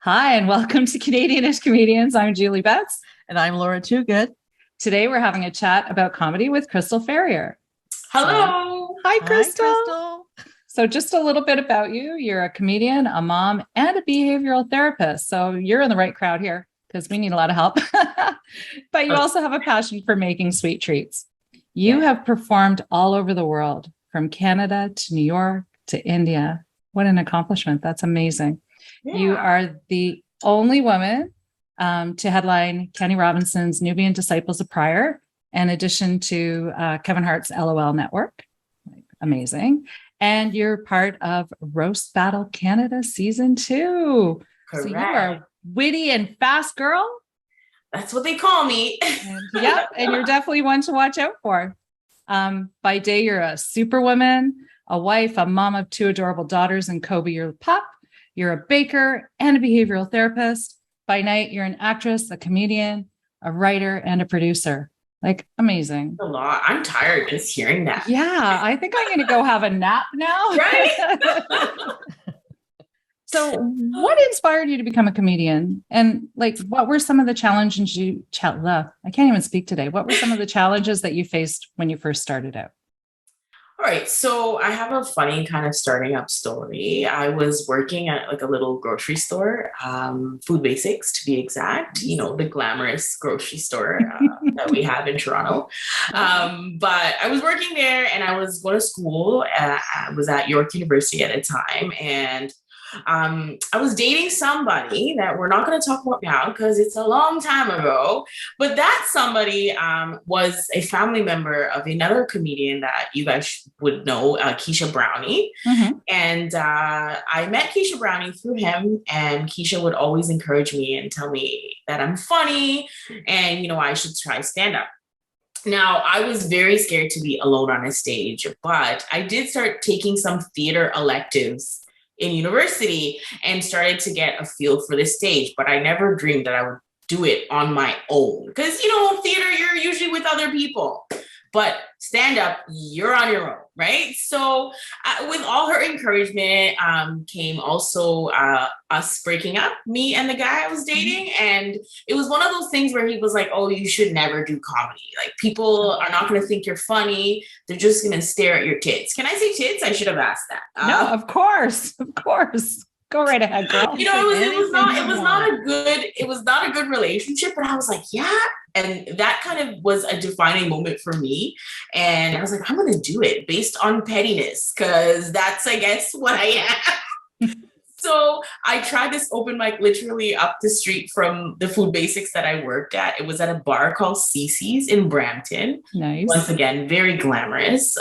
Hi, and welcome to Canadianish Comedians. I'm Julie Betts. And I'm Laura Toogood. Today, we're having a chat about comedy with Crystal Ferrier. Hello. Hi, Crystal. Hi, Crystal. So just a little bit about you. You're a comedian, a mom, and a behavioral therapist. So you're in the right crowd here because we need a lot of help. But you also have a passion for making sweet treats. You have performed all over the world, from Canada to New York to India. What an accomplishment. That's amazing. Yeah. You are the only woman to headline Kenny Robinson's Nubian Disciples of Pryor, in addition to Kevin Hart's LOL Network. Amazing. And you're part of Roast Battle Canada Season 2. Correct. So you are a witty and fast girl. That's what they call me. And you're definitely one to watch out for. By day, you're a superwoman, a wife, a mom of 2 adorable daughters, and Kobe, your pup. You're a baker and a behavioral therapist. By night, you're an actress, a comedian, a writer, and a producer. Like, amazing. A lot. I'm tired just hearing that. Yeah, I think I'm going to go have a nap now. Right? So what inspired you to become a comedian? And what were some of the challenges I can't even speak today. What were some of the challenges that you faced when you first started out? All right. So I have a funny kind of starting up story. I was working at a little grocery store, Food Basics to be exact, the glamorous grocery store that we have in Toronto. But I was working there and I was going to school. I was at York University at the time. And I was dating somebody that we're not going to talk about now because it's a long time ago, but that somebody was a family member of another comedian that you guys would know, Keisha Brownie. Mm-hmm. And I met Keisha Brownie through him, and Keisha would always encourage me and tell me that I'm funny and, I should try stand up. Now, I was very scared to be alone on a stage, but I did start taking some theater electives in university and started to get a feel for the stage, but I never dreamed that I would do it on my own. Because, theater, you're usually with other people, but stand up, you're on your own, right? So with all her encouragement came also us breaking up, me and the guy I was dating. And it was one of those things where he was like, oh, you should never do comedy. People are not going to think you're funny. They're just going to stare at your tits. Can I say tits? I should have asked that. No, of course. Go right ahead, girl. It was not a good relationship, but I was like, yeah. And that kind of was a defining moment for me. And I was like, I'm going to do it based on pettiness, because that's, I guess, what I am. So I tried this open mic literally up the street from the Food Basics that I worked at. It was at a bar called Cece's in Brampton. Nice. Once again, very glamorous.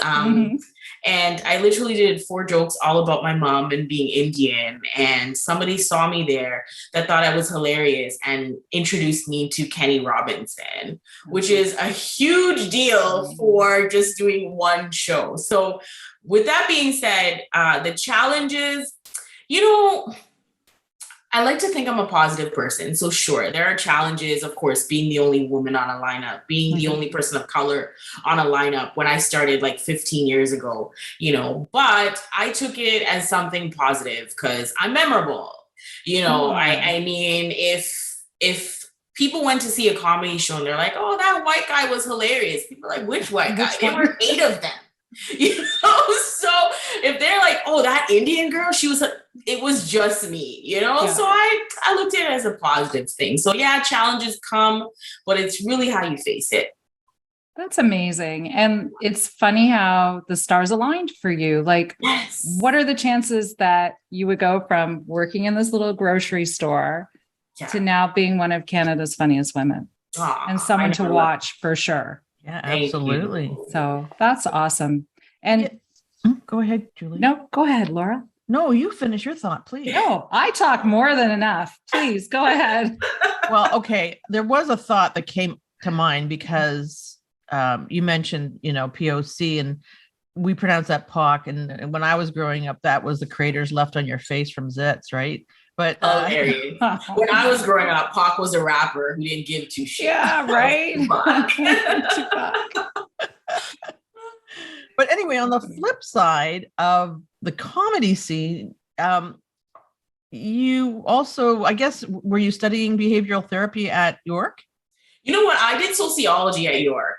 And I literally did 4 jokes all about my mom and being Indian. And somebody saw me there that thought I was hilarious and introduced me to Kenny Robinson, which is a huge deal for just doing one show. So with that being said, the challenges, I like to think I'm a positive person. So sure, there are challenges, of course, being the only woman on a lineup, being the only person of color on a lineup when I started 15 years ago, but I took it as something positive because I'm memorable. I mean, if people went to see a comedy show and they're like, oh, that white guy was hilarious. People are like, which white guy? There were 8 of them. So if they're like, oh, that Indian girl, it was just me, Yeah. So I looked at it as a positive thing. So yeah, challenges come, but it's really how you face it. That's amazing. And it's funny how the stars aligned for you. Yes. What are the chances that you would go from working in this little grocery store to now being one of Canada's funniest women and someone to watch for sure? Yeah, absolutely. So that's awesome. And go ahead, Julie. No, go ahead, Laura. No, you finish your thought, please. No, I talk more than enough. Please go ahead. Well, okay. There was a thought that came to mind because you mentioned, POC, and we pronounce that POC. And when I was growing up, that was the craters left on your face from zits, right? But when I was growing up, Pac was a rapper who didn't give 2 shits. Yeah, right. But anyway, on the flip side of the comedy scene, you also, I guess, were you studying behavioral therapy at York? You know what? I did sociology at York.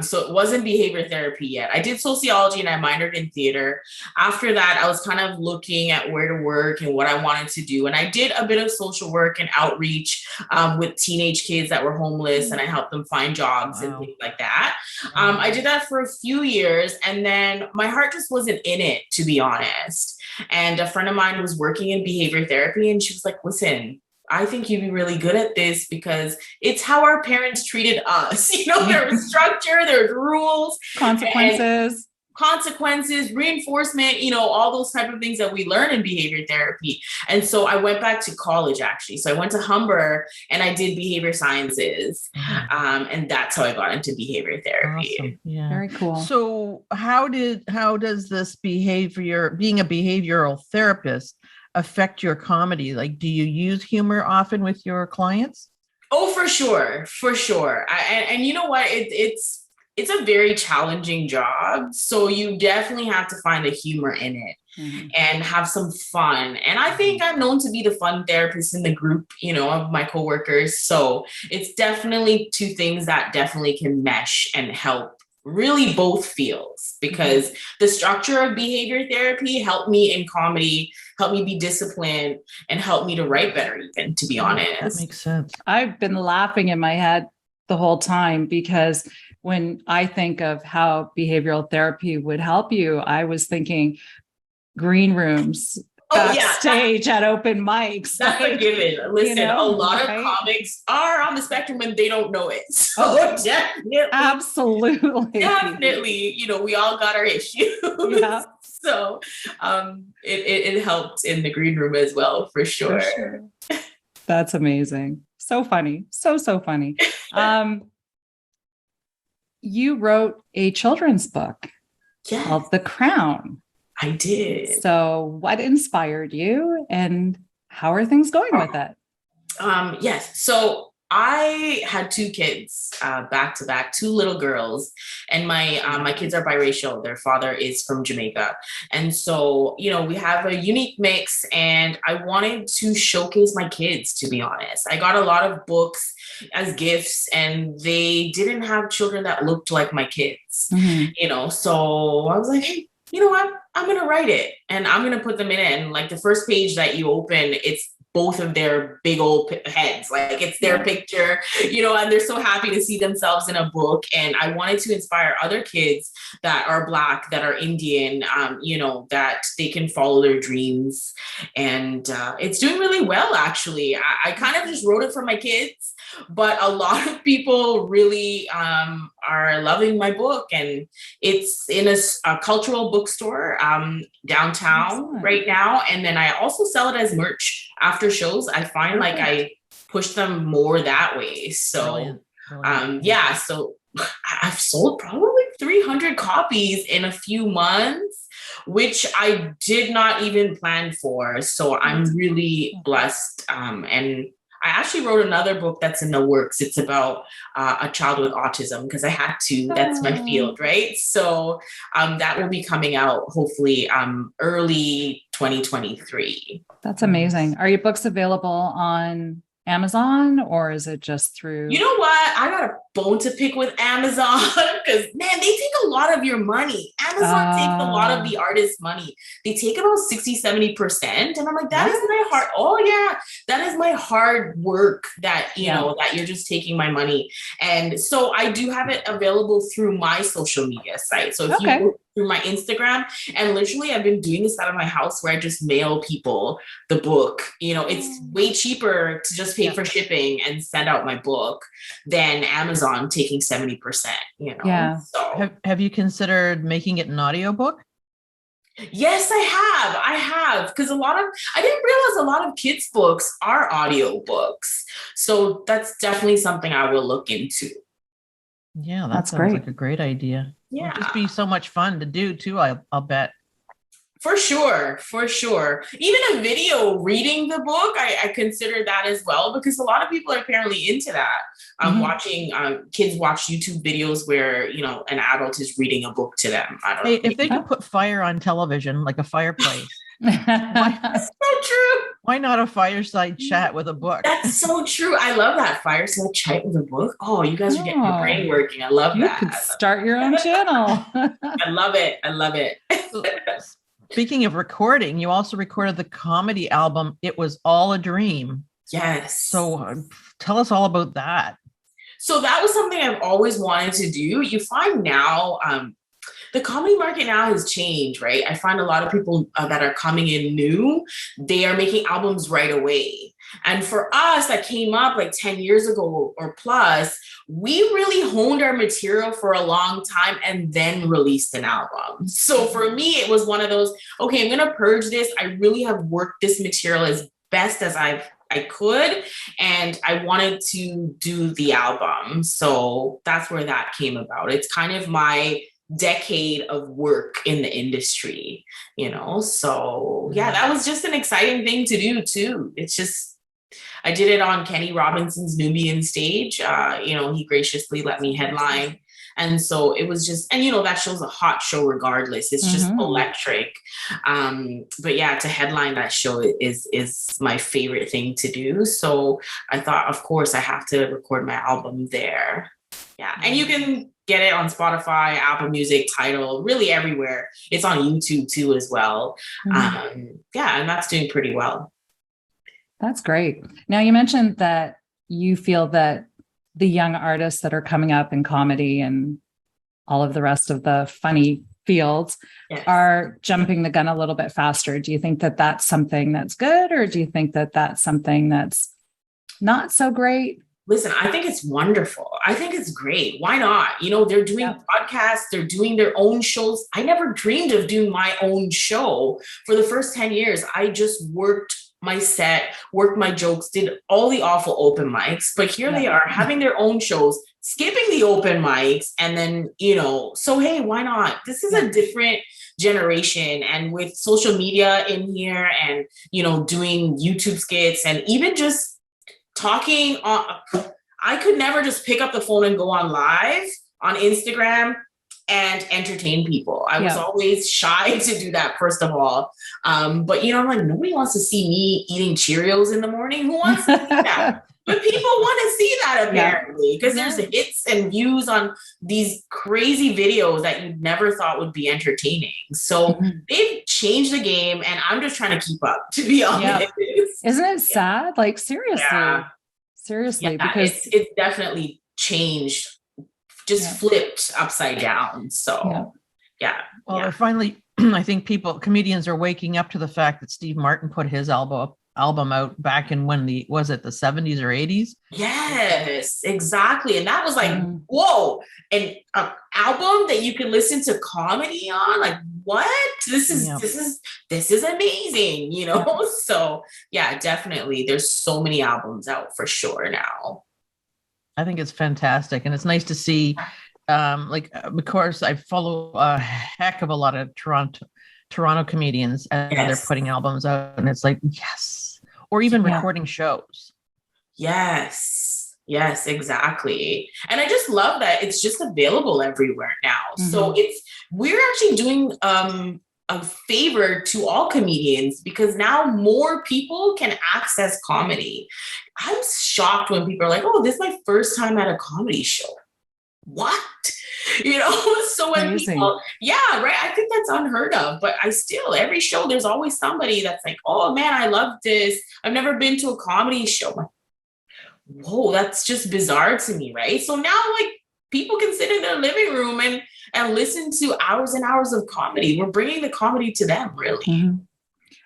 So it wasn't behavior therapy yet. I did sociology and I minored in theater. After that, I was kind of looking at where to work and what I wanted to do. And I did a bit of social work and outreach with teenage kids that were homeless, and I helped them find jobs and things like that. I did that for a few years, and then my heart just wasn't in it, to be honest. And a friend of mine was working in behavior therapy, and she was like, listen, I think you'd be really good at this because it's how our parents treated us. There's structure, there's rules, consequences, reinforcement, all those type of things that we learn in behavior therapy. And so I went back to college, actually. So I went to Humber and I did behavior sciences. And that's how I got into behavior therapy. Awesome. Yeah. Very cool. So how does this being a behavioral therapist affect your comedy? Like, do you use humor often with your clients? Oh, for sure. And you know what? It's a very challenging job. So you definitely have to find the humor in it and have some fun. And I think I'm known to be the fun therapist in the group, of my coworkers. So it's definitely two things that definitely can mesh and help really both fields, because the structure of behavior therapy helped me in comedy, helped me be disciplined, and helped me to write better, even, to be honest. That makes sense. I've been laughing in my head the whole time because when I think of how behavioral therapy would help you, I was thinking green rooms, backstage at open mics. That's a given. Listen, a lot of comics are on the spectrum and they don't know it. So definitely. Absolutely. Definitely. We all got our issues. Yeah. So it helped in the green room as well, for sure. That's amazing. So funny. So funny. You wrote a children's book called The Crown. I did. So what inspired you and how are things going with it? Yes. So I had two kids back to back, two little girls, and my kids are biracial. Their father is from Jamaica. And so, we have a unique mix, and I wanted to showcase my kids, to be honest. I got a lot of books as gifts, and they didn't have children that looked like my kids, so I was like, hey, you know what? I'm going to write it and I'm going to put them in it. And like the first page that you open, it's both of their big old heads. Like it's their picture, and they're so happy to see themselves in a book. And I wanted to inspire other kids that are Black, that are Indian, that they can follow their dreams. And it's doing really well, actually. I kind of just wrote it for my kids, but a lot of people really are loving my book. And it's in a cultural bookstore downtown right now. And then I also sell it as merch after shows. I find like I push them more that way. So, Brilliant. So I've sold probably 300 copies in a few months, which I did not even plan for. So I'm really blessed. And I actually wrote another book that's in the works. It's about a child with autism, because I had to. That's my field, right? So that will be coming out hopefully early 2023. That's amazing. Are your books available on Amazon, or is it just through? You know what? I got a bone to pick with Amazon because, man, they take a lot of your money. Amazon takes a lot of the artist's money. They take about 60-70%. And I'm like, that is my hard. Oh yeah. That is my hard work that, that you're just taking my money. And so I do have it available through my social media site. So if you go through my Instagram, and literally I've been doing this out of my house where I just mail people the book. It's way cheaper to just pay for shipping and send out my book than Amazon taking 70%, Yeah. So have you considered making it an audiobook? Yes, I have. Because I didn't realize a lot of kids' books are audio books. So that's definitely something I will look into. Yeah, that sounds like a great idea. Yeah. It'll just be so much fun to do too, I'll bet. For sure. Even a video reading the book, I consider that as well, because a lot of people are apparently into that. Watching kids watch YouTube videos where, an adult is reading a book to them. I don't know. If they could put fire on television, like a fireplace. That's so true. Why not a fireside chat with a book? That's so true. I love that fireside chat with a book. Oh, you guys are getting your brain working. I love that. You could start your own channel. I love it. I love it. Speaking of recording, you also recorded the comedy album, It Was All a Dream. Yes. So tell us all about that. So that was something I've always wanted to do. You find now, the comedy market now has changed, right? I find a lot of people that are coming in new, they are making albums right away. And for us that came up like 10 years ago or plus, we really honed our material for a long time and then released an album. So for me, it was one of those, okay, I'm going to purge this. I really have worked this material as best as I could, and I wanted to do the album. So that's where that came about. It's kind of my decade of work in the industry, so yeah, that was just an exciting thing to do too. It's just, I did it on Kenny Robinson's Nubian stage. He graciously let me headline. And so it was just, and that show's a hot show regardless. It's just electric. But yeah, to headline that show is my favorite thing to do. So I thought, of course, I have to record my album there. Yeah. And you can get it on Spotify, Apple Music, Tidal, really everywhere. It's on YouTube too as well. And that's doing pretty well. That's great. Now, you mentioned that you feel that the young artists that are coming up in comedy and all of the rest of the funny fields are jumping the gun a little bit faster. Do you think that that's something that's good, or do you think that that's something that's not so great? Listen, I think it's wonderful. I think it's great. Why not? They're doing podcasts, they're doing their own shows. I never dreamed of doing my own show. For the first 10 years, I just worked my set, worked my jokes, did all the awful open mics, but here they are having their own shows, skipping the open mics. And then, so, hey, why not? This is a different generation. And with social media in here and, doing YouTube skits and even just talking I could never just pick up the phone and go on live on Instagram and entertain people. I was always shy to do that, first of all. But I'm like, nobody wants to see me eating Cheerios in the morning. Who wants to see that? But people want to see that apparently, because there's hits and views on these crazy videos that you never thought would be entertaining. So they've changed the game, and I'm just trying to keep up, to be honest. Isn't it sad? Like, seriously, because it's definitely changed. Just flipped upside down. So, Well, finally, I think comedians are waking up to the fact that Steve Martin put his album out back in was it the 70s or 80s? Yes, exactly. And that was like, whoa, an album that you can listen to comedy on. Like, what? This is amazing, So yeah, definitely. There's so many albums out for sure now. I think it's fantastic. And it's nice to see, of course, I follow a heck of a lot of Toronto comedians, and they're putting albums out, and it's like, yes, or even recording shows. Yes, exactly. And I just love that it's just available everywhere now. So we're actually doing a favor to all comedians, because now more people can access comedy. I'm shocked when people are like, oh, this is my first time at a comedy show. What? So when people, I think that's unheard of, but every show, there's always somebody that's like, oh man, I love this. I've never been to a comedy show. Like, whoa, that's just bizarre to me. Right. So now people can sit in their living room and listen to hours and hours of comedy. We're bringing the comedy to them, really.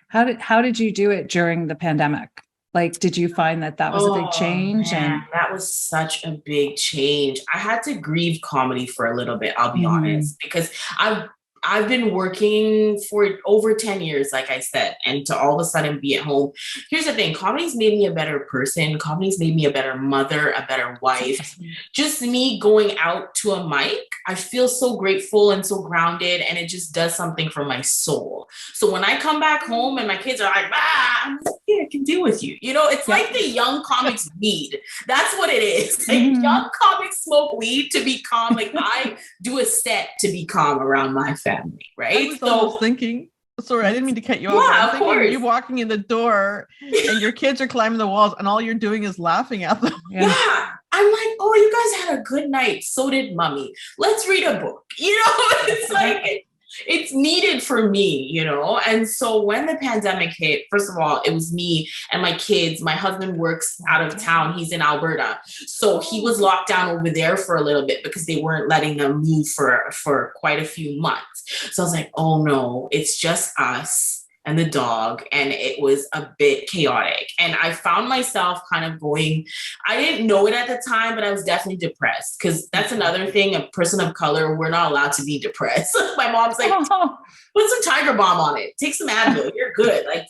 How did you do it during the pandemic? Like, did you find that was a big change? Man, and that was such a big change. I had to grieve comedy for a little bit, I'll be honest, because I've been working for over 10 years, like I said, and to all of a sudden be at home. Here's the thing. Comedy's made me a better person. Comedy's made me a better mother, a better wife. Just me going out to a mic, I feel so grateful and so grounded, and it just does something for my soul. So when I come back home and my kids are like, I'm like, yeah, I can deal with you. It's like the young comics weed. That's what it is. Like, young comics smoke weed to be calm. Like, I do a set to be calm around my family, right? I was thinking, Sorry, I didn't mean to cut you off. Yeah, I'm of thinking course. you walking in the door and your kids are climbing the walls and all you're doing is laughing at them. Yeah. I'm like, oh, you guys had a good night. So did mommy. Let's read a book. It's like, it's needed for me, And so when the pandemic hit, first of all, it was me and my kids. My husband works out of town. He's in Alberta. So he was locked down over there for a little bit because they weren't letting them move for quite a few months. So I was like, oh no, it's just us and the dog. And it was a bit chaotic. And I found myself kind of going, I didn't know it at the time, but I was definitely depressed because that's another thing. A person of color, we're not allowed to be depressed. My mom's like, put some Tiger Balm on it. Take some Advil. You're good. Like,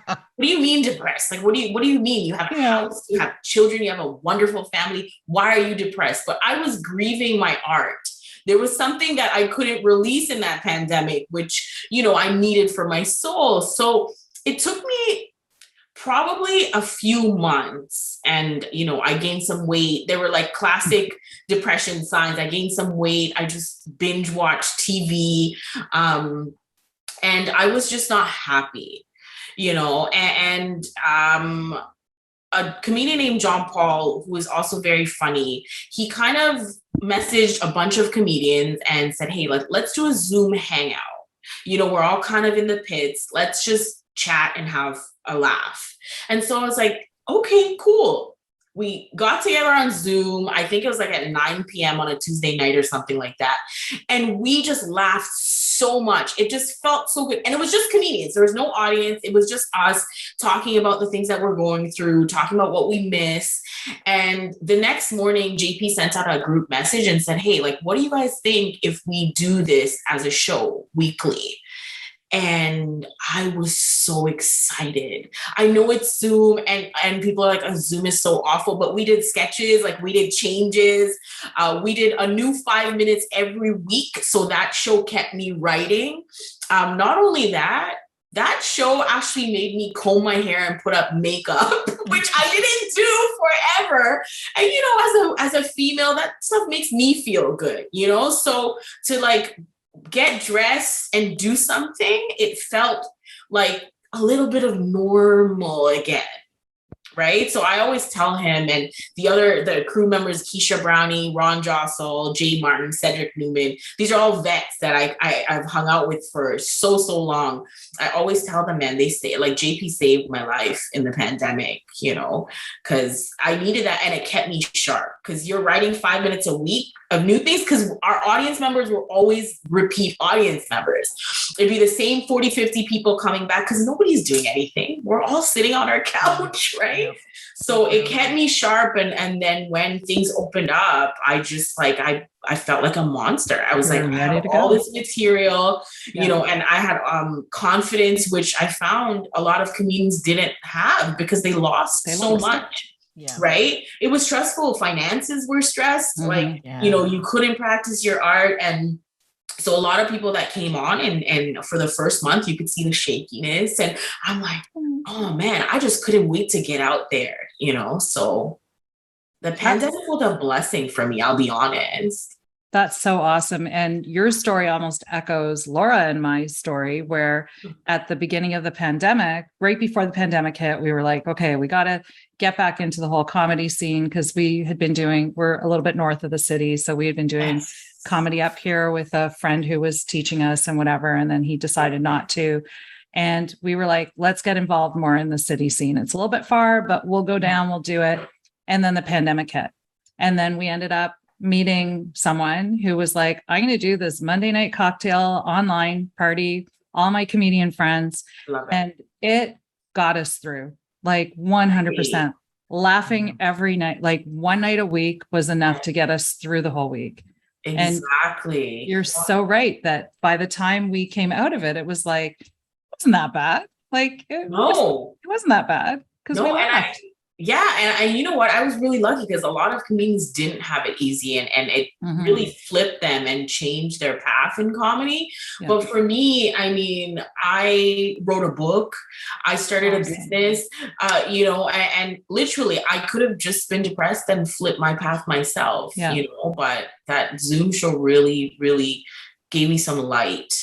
what do you mean depressed? Like, what do you mean? You have a house, you have children, you have a wonderful family. Why are you depressed? But I was grieving my art. There was something that I couldn't release in that pandemic, which, I needed for my soul. So it took me probably a few months and, I gained some weight. There were like classic depression signs. I gained some weight. I just binge watched TV. And I was just not happy, and a comedian named John Paul, who is also very funny, he kind of messaged a bunch of comedians and said, hey, let's do a Zoom hangout. We're all kind of in the pits. Let's just chat and have a laugh. And so I was like, okay, cool. We got together on Zoom. I think it was like at 9 p.m. on a Tuesday night or something like that. And we just laughed so much. It just felt so good. And it was just comedians. There was no audience. It was just us talking about the things that we're going through, talking about what we miss. And the next morning, JP sent out a group message and said, hey, what do you guys think if we do this as a show weekly? And I was so excited. I know it's Zoom and people are like, oh, Zoom is so awful, but we did sketches, we did changes. We did a new 5 minutes every week. So that show kept me writing. Not only that show actually made me comb my hair and put up makeup, which I didn't do forever. And, as a female, that stuff makes me feel good, so to get dressed and do something, it felt like a little bit of normal again. Right. So I always tell him and the crew members, Keisha Brownie, Ron Jossel, Jay Martin, Cedric Newman, these are all vets that I've hung out with for so long. I always tell them, man, they say JP saved my life in the pandemic, because I needed that and it kept me sharp because you're writing 5 minutes a week of new things because our audience members were always repeat audience members. It'd be the same 40, 50 people coming back because nobody's doing anything. We're all sitting on our couch, right? Yeah. So it kept me sharp. And then when things opened up, I just I felt like a monster. I was ready to go. All this material, and I had confidence, which I found a lot of comedians didn't have because they lost so much. Yeah. Right. It was stressful. Finances were stressed. Mm-hmm. You couldn't practice your art. And so a lot of people that came on and for the first month, you could see the shakiness. And I'm like, oh man, I just couldn't wait to get out there, So the pandemic was a blessing for me. I'll be honest. That's so awesome. And your story almost echoes Laura and my story, where at the beginning of the pandemic, right before the pandemic hit, we were like, okay, we got to get back into the whole comedy scene because we're a little bit north of the city. So we had been doing comedy up here with a friend who was teaching us and whatever. And then he decided not to. And we were like, let's get involved more in the city scene. It's a little bit far, but we'll go down, we'll do it. And then the pandemic hit. And then we ended up meeting someone who was like, I'm going to do this Monday night cocktail online party, all my comedian friends. And it got us through 100%. Laughing every night, one night a week was enough to get us through the whole week. Exactly. And you're so right that by the time we came out of it, it was it wasn't that bad. It wasn't that bad because we laughed. And you know what? I was really lucky because a lot of comedians didn't have it easy and it really flipped them and changed their path in comedy. Yeah. But for me, I wrote a book. I started a business, and literally I could have just been depressed and flipped my path myself, but that Zoom show really, really gave me some light.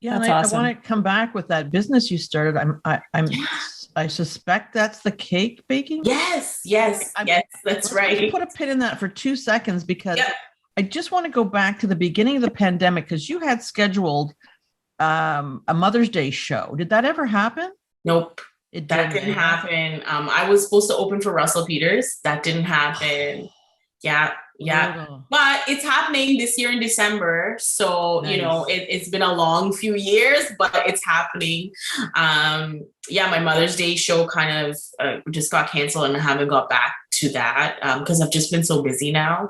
Yeah, That's and I awesome. want to come back with that business you started. I suspect that's the cake baking. Yes, that's Let's right. put a pin in that for 2 seconds because Yep. I just want to go back to the beginning of the pandemic because you had scheduled a Mother's Day show. Did that ever happen? Nope. It That didn't happen. I was supposed to open for Russell Peters. That didn't happen. Yeah. Brutal. But it's happening this year in December. So, Nice. it's been a long few years, but it's happening. My Mother's Day show kind of just got canceled and I haven't got back to that because I've just been so busy now.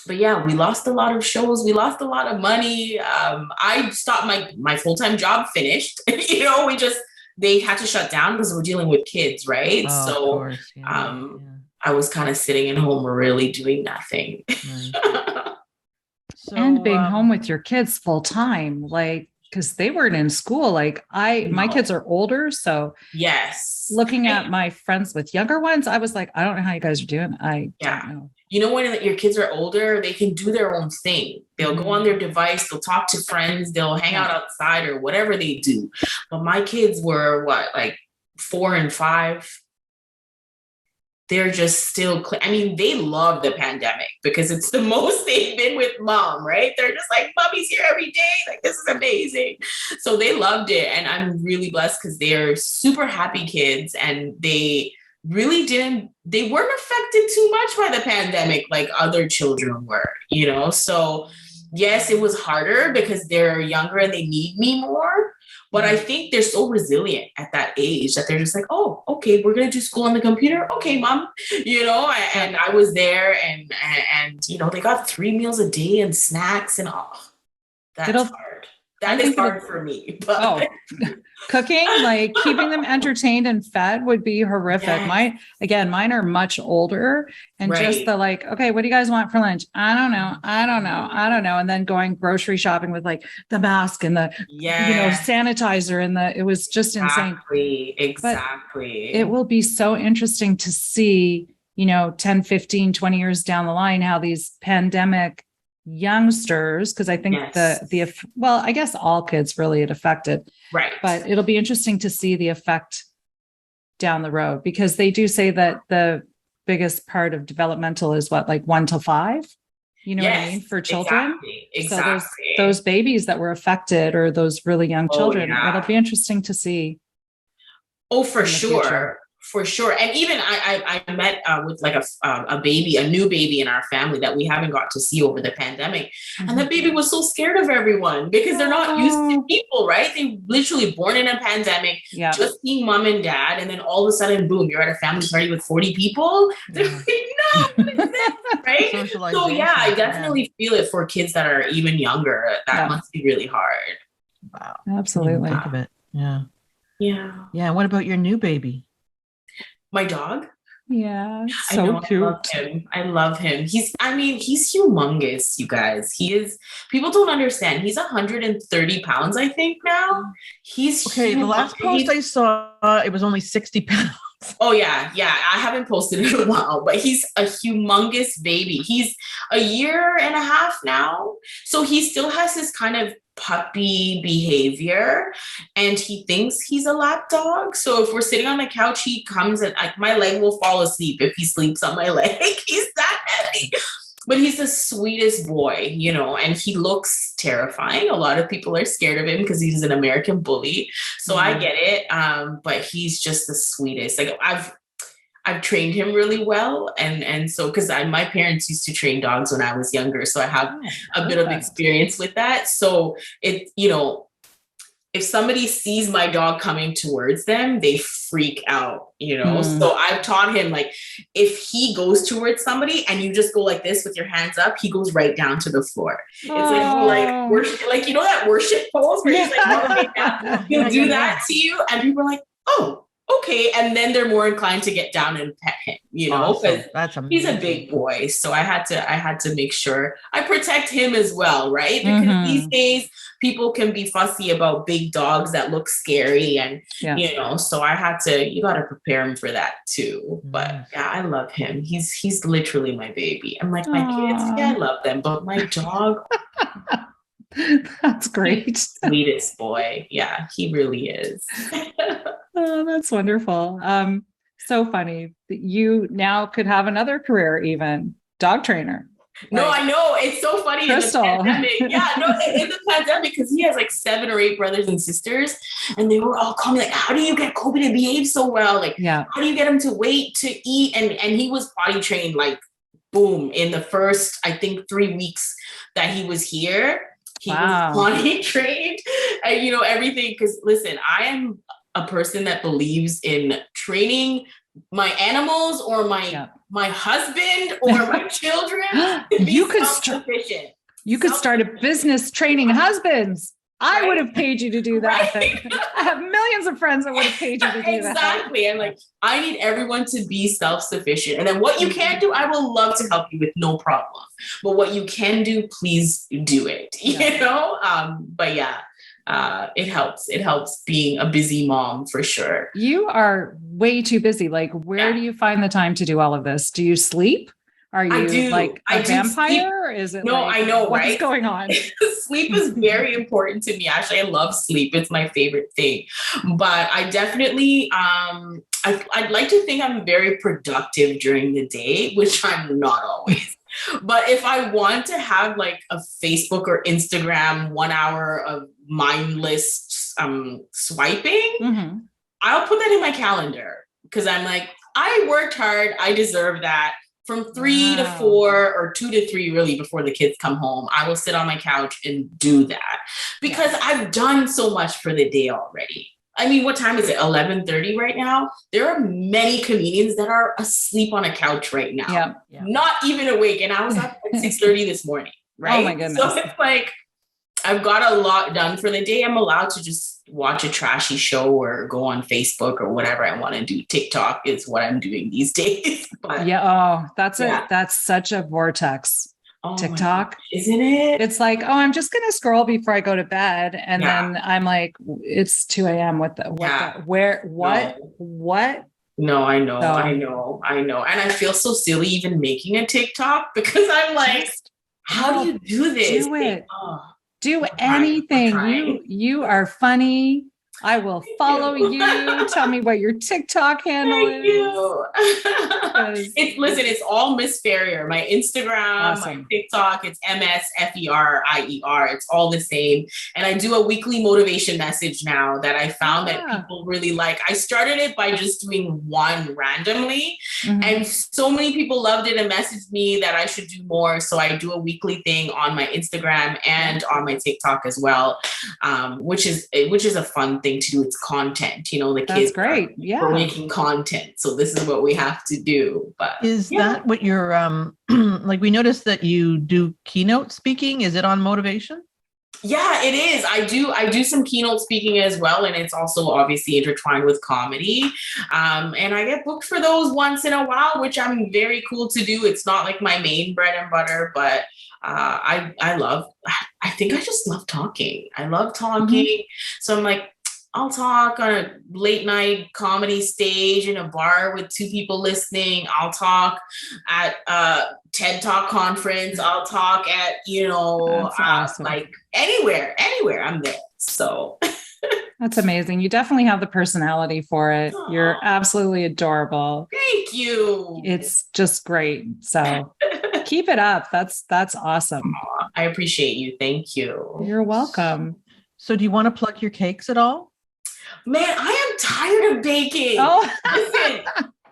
But yeah, we lost a lot of shows. We lost a lot of money. I stopped my full-time job finished. They had to shut down because we're dealing with kids, right? Oh, So, of course. Yeah. I was kind of sitting at home really doing nothing. Nice. So, And being home with your kids full time, like, because they weren't in school. Like my kids are older. So yes, looking at my friends with younger ones, I was like, I don't know how you guys are doing. I don't know. When your kids are older, they can do their own thing. They'll go on their device, they'll talk to friends, they'll hang out outside or whatever they do. But my kids were like 4 and 5. They're just still, they love the pandemic because it's the most they've been with mom, right? They're just like, mommy's here every day. Like, this is amazing. So they loved it. And I'm really blessed because they're super happy kids and they weren't affected too much by the pandemic like other children were, So yes, it was harder because they're younger and they need me more. But I think they're so resilient at that age that they're just like, oh, okay, we're going to do school on the computer. Okay, mom, and I was there and they got 3 meals a day and snacks and all. That's hard. That is hard for me. But cooking, like keeping them entertained and fed would be horrific. Yes. Mine are much older and just the like, okay, what do you guys want for lunch? I don't know. And then going grocery shopping with like the mask and the, sanitizer and it was just insane. Exactly. But it will be so interesting to see, 10, 15, 20 years down the line, how these pandemic youngsters, because I think I guess all kids really it affected, right? But it'll be interesting to see the effect down the road because they do say that the biggest part of developmental is like 1 to 5. You know what I mean for children. Exactly. So those babies that were affected or those really young children, it'll be interesting to see. Oh, for sure. For sure. And even I met with like a new baby in our family that we haven't got to see over the pandemic. And the baby was so scared of everyone because they're not used to people, right? They literally born in a pandemic, just seeing mom and dad. And then all of a sudden, boom, you're at a family party with 40 people. They're like, no, what is this? Right? So yeah, I definitely feel it for kids that are even younger. That must be really hard. Wow. Absolutely. Think of it. Yeah. Yeah. Yeah. What about your new baby? My dog? Yeah, so cute. I love him. He's humongous, you guys. People don't understand. He's 130 pounds, I think now. He's okay. The last post I saw, it was only 60 pounds. Oh yeah. I haven't posted in a while, but he's a humongous baby. He's a year and a half now. So he still has this kind of puppy behavior and he thinks he's a lap dog. So if we're sitting on the couch, he comes and like my leg will fall asleep if he sleeps on my leg. He's that heavy. But he's the sweetest boy, and he looks terrifying. A lot of people are scared of him because he's an American bully. So I get it. But he's just the sweetest. Like I've trained him really well. And so, because my parents used to train dogs when I was younger. So I have a bit of experience with that. So if somebody sees my dog coming towards them, they freak out, So I've taught him, like, if he goes towards somebody and you just go like this with your hands up, he goes right down to the floor. It's like worship, like, that worship pose where he's like, he'll do that to you. And people are like, oh, okay. And then they're more inclined to get down and pet him, because that's amazing. He's a big boy. So I had to make sure I protect him as well. Right. Because these days people can be fussy about big dogs that look scary and, so you got to prepare him for that too. But yeah, I love him. He's literally my baby. I'm like, my kids, I love them, but my dog, That's great. Sweetest boy. Yeah, he really is. Oh, that's wonderful. So funny that you now could have another career, even dog trainer. No, I know. It's so funny Crystal. in the pandemic. Yeah, no, in the pandemic, because he has like 7 or 8 brothers and sisters, and they were all calling me like, how do you get Kobe to behave so well? Like, yeah. How do you get him to wait to eat? And he was potty trained, like, boom, in the first, I think, 3 weeks that he was here. He was potty trained and, you know, everything. Because listen, I am a person that believes in training my animals or my husband or my children. You could start a business training husbands. I would have paid you to do that. Right? I have millions of friends that would have paid you to do that. Exactly. I'm like, I need everyone to be self-sufficient. And then what you can do, I will love to help you with, no problem. But what you can do, please do it. You know? But yeah. It helps. It helps being a busy mom for sure. You are way too busy. Like, where do you find the time to do all of this? Do you sleep? Are you like a vampire? Is it? No, like, I know, what's right? going on? Sleep is very important to me. Actually, I love sleep. It's my favorite thing. But I definitely, I'd like to think I'm very productive during the day, which I'm not always. But if I want to have like a Facebook or Instagram 1 hour of mindless swiping, I'll put that in my calendar because I'm like, I worked hard. I deserve that. From 3 to 4 or 2 to 3, really, before the kids come home, I will sit on my couch and do that because I've done so much for the day already. I mean, what time is it? 11:30 right now. There are many comedians that are asleep on a couch right now, not even awake. And I was up at 6:30 this morning, right? Oh my goodness. So it's like, I've got a lot done for the day. I'm allowed to just watch a trashy show or go on Facebook or whatever I want to do. TikTok is what I'm doing these days. But that's such a vortex. Oh TikTok, isn't it? It's like, I'm just gonna scroll before I go to bed, and then I'm like, it's 2 a.m. What? No, I know, and I feel so silly even making a TikTok because I'm like, how do you do this? Do it. Do anything. You are funny. I will follow you. Tell me what your TikTok handle is. It's all Miss Ferrier. My Instagram, my TikTok, it's MSFERIER. It's all the same. And I do a weekly motivation message now that I found that people really like. I started it by just doing one randomly. And so many people loved it and messaged me that I should do more. So I do a weekly thing on my Instagram and on my TikTok as well, which is a fun thing to do. It's content, you know, the kids are making content, so this is what we have to do. But is that what you're like, we noticed that you do keynote speaking? Is it on motivation? Yeah, it is. I do some keynote speaking as well, and it's also obviously intertwined with comedy. And I get booked for those once in a while, which I'm very cool to do. It's not like my main bread and butter, but I think I just love talking. I love talking. So I'm like, I'll talk on a late night comedy stage in a bar with 2 people listening. I'll talk at a TED Talk conference. I'll talk at, like anywhere I'm there. So that's amazing. You definitely have the personality for it. Aww. You're absolutely adorable. Thank you. It's just great. So keep it up. That's awesome. Aww, I appreciate you. Thank you. You're welcome. So do you want to plug your cakes at all? Man, I am tired of baking. Listen,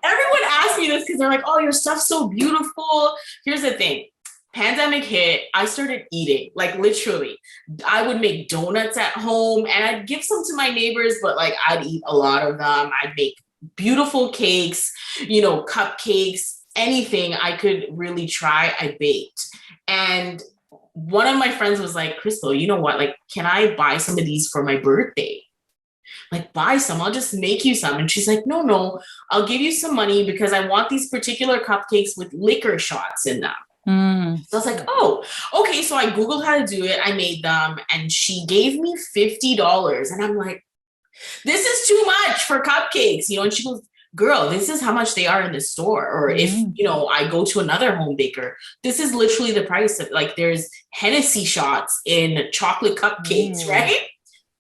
everyone asks me this because they're like, oh, your stuff's so beautiful. Here's the thing. Pandemic hit, I started eating, like literally. I would make donuts at home and I'd give some to my neighbors, but like I'd eat a lot of them. I'd make beautiful cakes, cupcakes, anything I could really try, I baked. And one of my friends was like, Crystal, you know what? Like, can I buy some of these for my birthday? Like, buy some, I'll just make you some. And she's like, no, I'll give you some money because I want these particular cupcakes with liquor shots in them. So I was like, oh, okay. So I Googled how to do it. I made them and she gave me $50. And I'm like, this is too much for cupcakes, and she goes, girl, this is how much they are in the store. Or if, you know, I go to another home baker, this is literally the price of, like, there's Hennessy shots in chocolate cupcakes, right?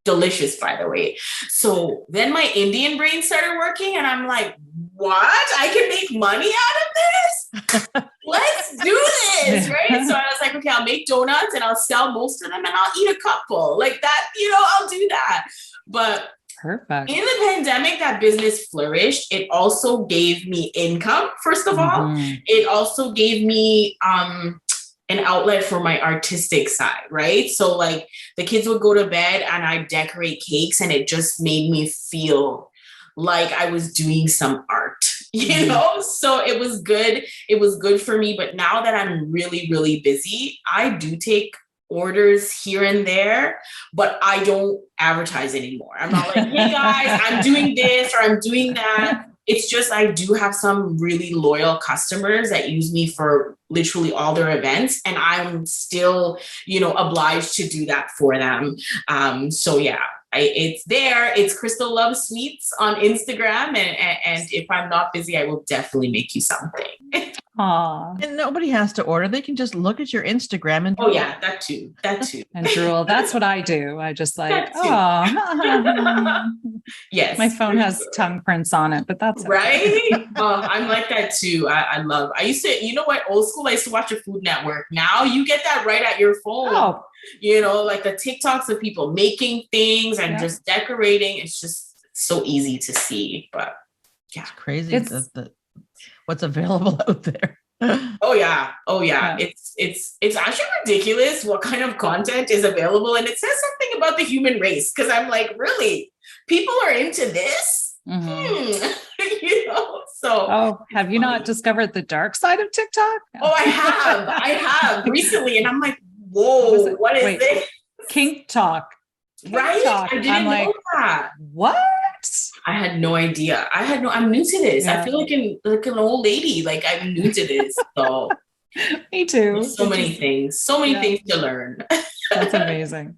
Delicious, by the way. So then my Indian brain started working and I'm like, what? I can make money out of this? Let's do this, right? So I was like, okay, I'll make donuts and I'll sell most of them and I'll eat a couple. Like that, you know, I'll do that. But perfect. In the pandemic, that business flourished. It also gave me income, first of all. It also gave me an outlet for my artistic side, right? So like the kids would go to bed and I'd decorate cakes and it just made me feel like I was doing some art, you know? So it was good. It was good for me. But now that I'm really, really busy, I do take orders here and there, but I don't advertise anymore. I'm not like, hey guys, I'm doing this or I'm doing that. It's just, I do have some really loyal customers that use me for literally all their events. And I'm still, you know, obliged to do that for them. So yeah, it's there. It's Crystal Love Sweets on Instagram. And if I'm not busy, I will definitely make you something. Aww. And nobody has to order. They can just look at your Instagram and oh yeah, that too. And drool. That's what I do. I just like, oh, yes. My phone has tongue prints on it, but that's okay. Right. I'm like that too. I used to, you know what, old school, I used to watch a Food Network. Now you get that right at your phone. Oh. You know, like the TikToks of people making things and just decorating. It's just so easy to see, but yeah. It's crazy. What's available out there. Oh yeah. It's actually ridiculous what kind of content is available. And it says something about the human race. Cause I'm like, really? People are into this? You know, so. Oh, have you not discovered the dark side of TikTok? Oh, I have recently. And I'm like, whoa, what is this? Kink Talk. Right? Talk. I didn't know that. What? I had no idea. I'm new to this. I feel like an old lady. Like I'm new to this. So me too. So many things to learn. That's amazing.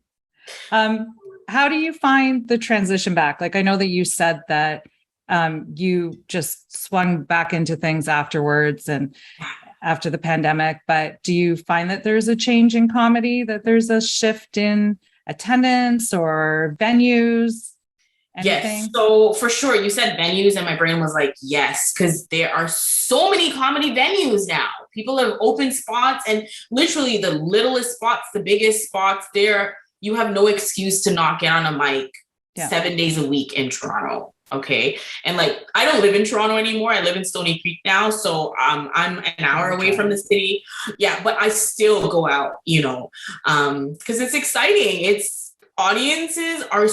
How do you find the transition back? Like, I know that you said that you just swung back into things afterwards and after the pandemic, but do you find that there's a change in comedy, that there's a shift in attendance or venues? Anything? Yes. So for sure, you said venues and my brain was like, yes, because there are so many comedy venues now. People have open spots and literally the littlest spots, the biggest spots there. You have no excuse to not get on a mic 7 days a week in Toronto. Okay. And like, I don't live in Toronto anymore. I live in Stony Creek now. So I'm an hour away from the city. Yeah. But I still go out, you know, because it's exciting. Audiences are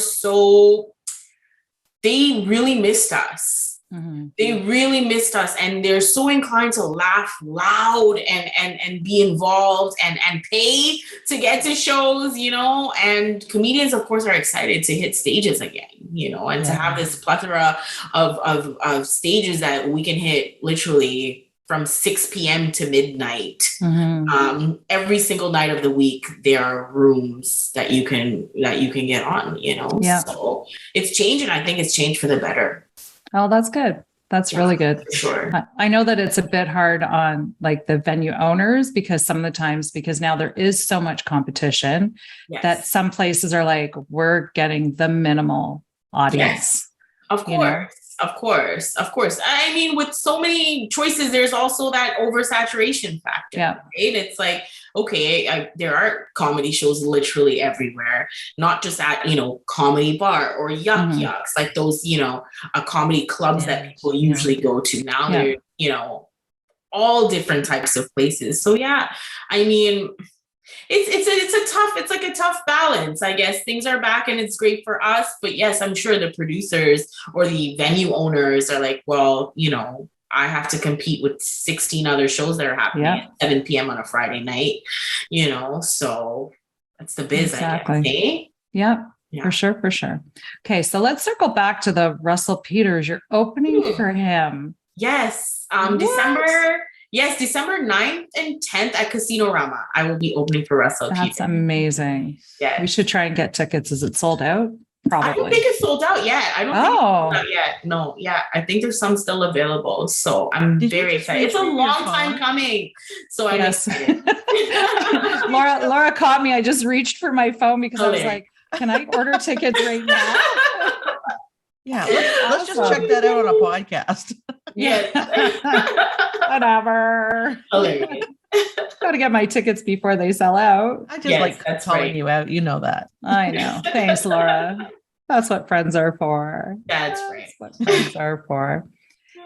they really missed us. They really missed us. And they're so inclined to laugh loud and be involved and pay to get to shows, you know, and comedians, of course, are excited to hit stages again, you know, and to have this plethora of stages that we can hit literally from 6 p.m. to midnight. Every single night of the week, there are rooms that you can get on, you know? Yeah. So it's changed, and I think it's changed for the better. Oh, that's good. That's really good. For sure. I know that it's a bit hard on like the venue owners because now there is so much competition that some places are like, we're getting the minimal audience. Yes, of course. You know? Of course. I mean, with so many choices, there's also that oversaturation factor, right? It's like, okay, there are comedy shows literally everywhere, not just at, you know, Comedy Bar or Yucks, like those, you know, comedy clubs that people usually go to. Now they're, you know, all different types of places. So yeah, I mean, it's like a tough balance, I guess. Things are back and it's great for us, but yes, I'm sure the producers or the venue owners are like, well, you know, I have to compete with 16 other shows that are happening at 7 p.m. on a Friday night, you know, so that's the biz, exactly. I guess. Eh? Yeah. For sure. Okay. So let's circle back to the Russell Peters. You're opening for him. Yes. December 9th and 10th at Casino Rama. I will be opening for Russell Peters. That's amazing. Yeah. We should try and get tickets. Is it sold out? Probably. I don't think it's sold out yet. I don't think it's Oh, sold out yet. No, yeah. I think there's some still available. So I'm Did you very just excited. It's a retrieve your long time phone? coming. So I'm yes. excited. Laura caught me. I just reached for my phone because I was Hilarious. like, can I order tickets right now? Yeah, let's just Awesome. check that out on a podcast. Yes. Whatever. Hilarious. Got to get my tickets before they sell out. I just Yes, like that's calling right. you out. You know that. I know. Thanks, Laura. That's what friends are for. That's right. What friends are for.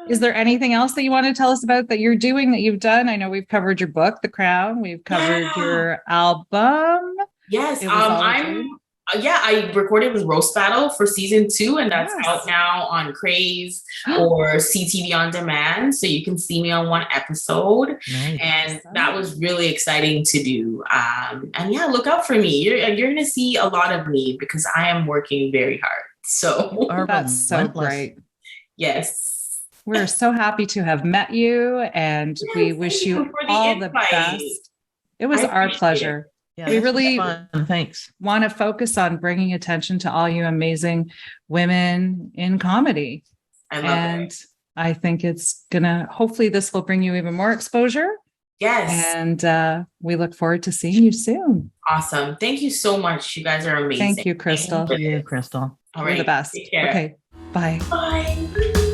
Is there anything else that you want to tell us about that you're doing, that you've done? I know we've covered your book, The Crown. We've covered your album. Yes. It was all a dream. I recorded with Roast Battle for season 2, and that's Yes. out now on Crave or CTV On Demand. So you can see me on one episode. Nice. And Awesome. that was really exciting to do. And yeah, look out for me. You're going to see a lot of me because I am working very hard. So That's so relentless. great. yes. We're so happy to have met you, and we Yes, wish thank you you for the all the invite. best. It was I our appreciate pleasure. Yeah, We this was really- fun. Thanks. Want to focus on bringing attention to all you amazing women in comedy. I love And it. I think it's gonna, hopefully this will bring you even more exposure. Yes. And we look forward to seeing you soon. Awesome. Thank you so much. You guys are amazing. Thank you, Crystal. Thank You, Crystal. All You're the right. best. Take care. Okay. Bye. Bye.